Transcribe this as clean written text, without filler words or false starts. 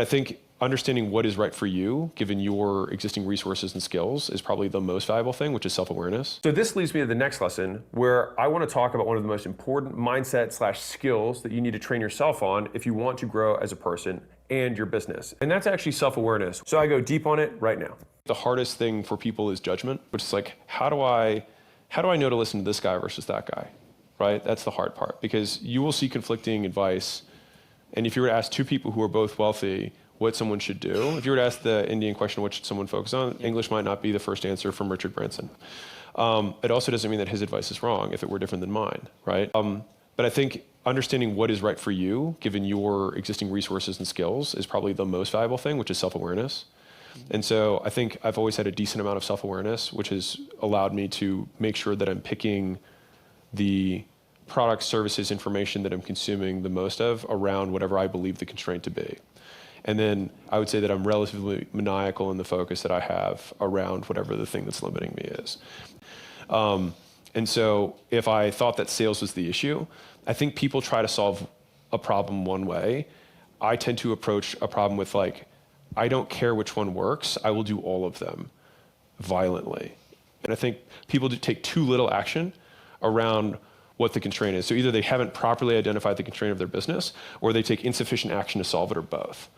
I think understanding what is right for you, given your existing resources and skills, is probably the most valuable thing, which is self-awareness. So this leads me to the next lesson, where I want to talk about one of the most important mindset/skills that you need to train yourself on if you want to grow as a person and your business. And that's actually self-awareness. So I go deep on it right now. The hardest thing for people is judgment, which is like, how do I know to listen to this guy versus that guy, right? That's the hard part, because you will see conflicting advice. And if you were to ask two people who are both wealthy what someone should do, if you were to ask the Indian question, what should someone focus on, English might not be the first answer from Richard Branson. It also doesn't mean that his advice is wrong if it were different than mine, right? But I think understanding what is right for you, given your existing resources and skills, is probably the most valuable thing, which is self-awareness. And so I think I've always had a decent amount of self-awareness, which has allowed me to make sure that I'm picking the products, services, information that I'm consuming the most of around whatever I believe the constraint to be. And then I would say that I'm relatively maniacal in the focus that I have around whatever the thing that's limiting me is. And so if I thought that sales was the issue, I think people try to solve a problem one way. I tend to approach a problem with like, I don't care which one works, I will do all of them violently. And I think people do take too little action around what the constraint is. So either they haven't properly identified the constraint of their business, or they take insufficient action to solve it, or both.